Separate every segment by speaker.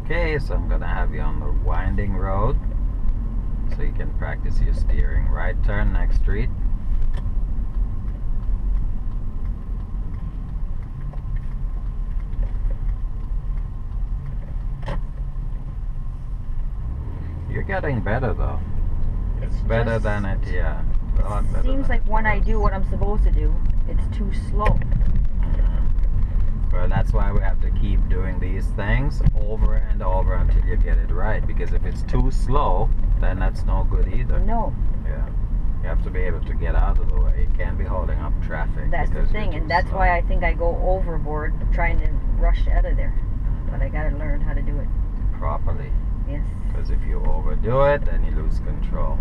Speaker 1: Okay, so I'm gonna have you on the winding road so you can practice your steering. Right turn, next street. You're getting better though.
Speaker 2: It's
Speaker 1: Better
Speaker 2: just,
Speaker 1: than it, yeah. A lot better
Speaker 2: seems
Speaker 1: than
Speaker 2: like
Speaker 1: it
Speaker 2: when I
Speaker 1: was.
Speaker 2: do what I'm supposed to do, it's too slow.
Speaker 1: Well, that's why we have to keep doing these things over and over until you get it right. Because if it's too slow, then that's no good either.
Speaker 2: No,
Speaker 1: Yeah. You have to be able to get out of the way. You can't be holding up traffic.
Speaker 2: that's the
Speaker 1: because you're
Speaker 2: thing,
Speaker 1: too
Speaker 2: and that's
Speaker 1: slow.
Speaker 2: why I think I go overboard trying to rush out of there. But I gotta learn how to do it.
Speaker 1: Properly.
Speaker 2: Yes.
Speaker 1: Because if you overdo it, then you lose control.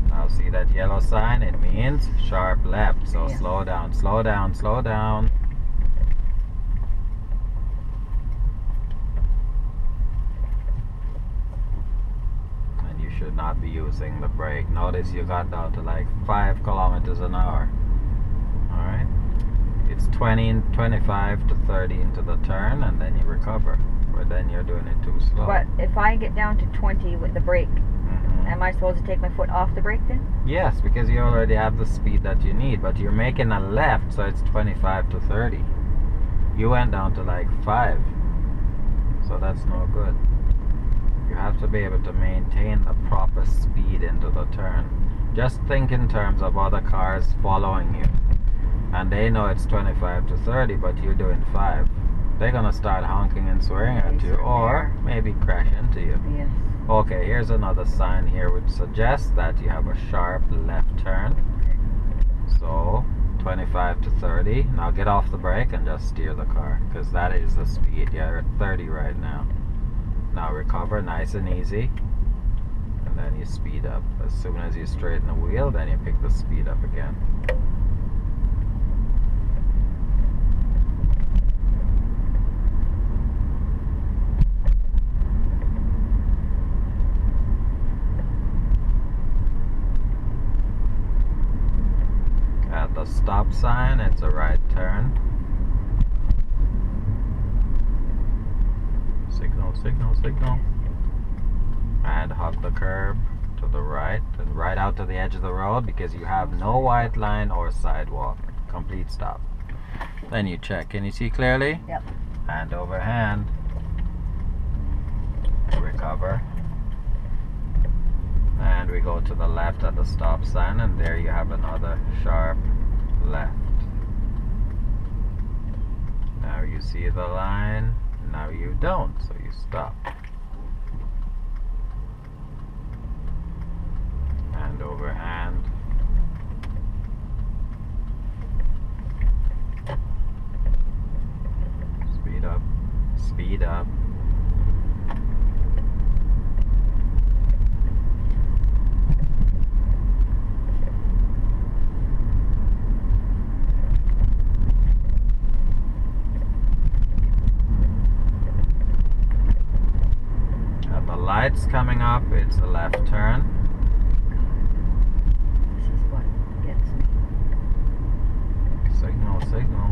Speaker 1: Now see that yellow sign? It means sharp left. So
Speaker 2: Yes.
Speaker 1: slow down, slow down, slow down. And you should not be using the brake. Notice you got down to like 5 kilometers an hour. Alright? It's 25 to 30 into the turn and then you recover. But then you're doing it too slow.
Speaker 2: But if I get down to 20 with the brake,
Speaker 1: Mhm.
Speaker 2: am I supposed to take my foot off the brake then?
Speaker 1: Yes, because you already have the speed that you need, but you're making a left, so it's 25 to 30. You went down to like 5, so that's no good. You have to be able to maintain the proper speed into the turn. Just think in terms of other cars following you, and they know it's 25 to 30, but you're doing 5. They're gonna start honking and swearing at you, or maybe crash into you.
Speaker 2: Yes.
Speaker 1: Okay, here's another sign here which suggests that you have a sharp left turn. So 25 to 30. Now get off the brake and just steer the car, because that is the speed. You're at 30 right now. Now recover nice and easy, and then you speed up. As soon as you straighten the wheel, then you pick the speed up again. At the stop sign, it's a right turn. Signal, signal, signal. And hug the curb to the right and right out to the edge of the road, because you have no white line or sidewalk. Complete stop. Then you check. Can you see clearly?
Speaker 2: Yep.
Speaker 1: Hand over hand. Recover. And we go to the left at the stop sign, and there you have another sharp left. Now you see the line, now you don't, so you stop. Hand over hand. Speed up, speed up. At the lights coming up, it's a left turn.
Speaker 2: This is what gets me.
Speaker 1: Signal, signal.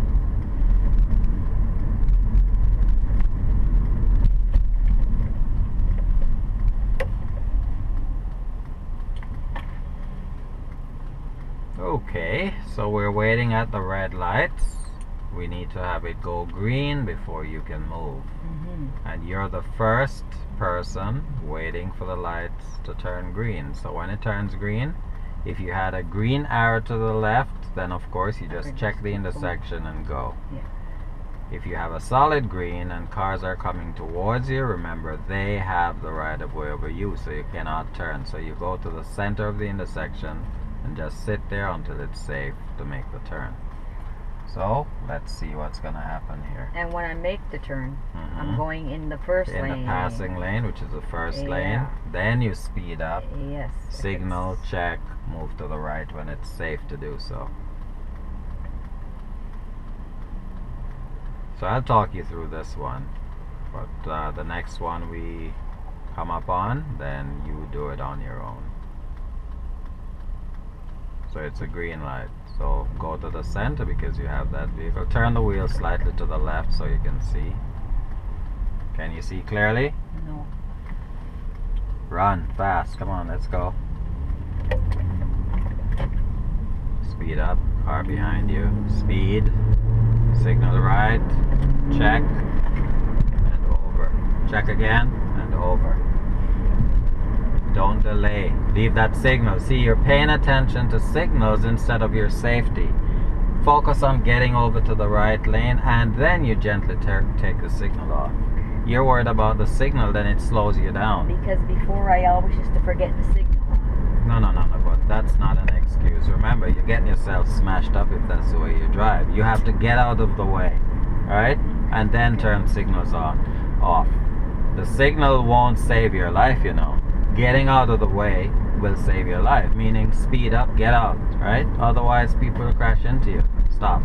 Speaker 1: Okay, so we're waiting at the red lights. We need to have it go green before you can move. And you're the first person waiting for the lights to turn green. So when it turns green, if you had a green arrow to the left, then of course you just check the intersection and go.
Speaker 2: Yeah.
Speaker 1: If you have a solid green and cars are coming towards you, remember they have the right of way over you, so you cannot turn. So you go to the center of the intersection and just sit there until it's safe to make the turn. So let's see what's gonna happen here.
Speaker 2: And when I make the turn, I'm going in the first
Speaker 1: In
Speaker 2: lane.
Speaker 1: the passing lane, which is the first
Speaker 2: Yeah.
Speaker 1: lane, then you speed up,
Speaker 2: Yes.
Speaker 1: signal, check, move to the right when it's safe to do so. So I'll talk you through this one, but the next one we come up on, then you do it on your own. So it's a green light. So go to the center because you have that vehicle. Turn the wheel slightly to the left so you can see. Okay, Can you see clearly?
Speaker 2: No.
Speaker 1: Run fast. Come on, let's go. Speed up. Car behind you. Speed. Signal right. Check. And over. Check again. And over. Don't delay. Leave that signal. See, you're paying attention to signals instead of your safety. Focus on getting over to the right lane, and then you gently take the signal off. You're worried about the signal, then it slows you down.
Speaker 2: Because before I always used to forget the signal.
Speaker 1: No, but that's not an excuse. Remember, you're getting yourself smashed up if that's the way you drive. You have to get out of the way, alright? And then turn signals on, off. The signal won't save your life, you know. Getting out of the way will save your life, meaning speed up, get out, right? Otherwise, people will crash into you. Stop.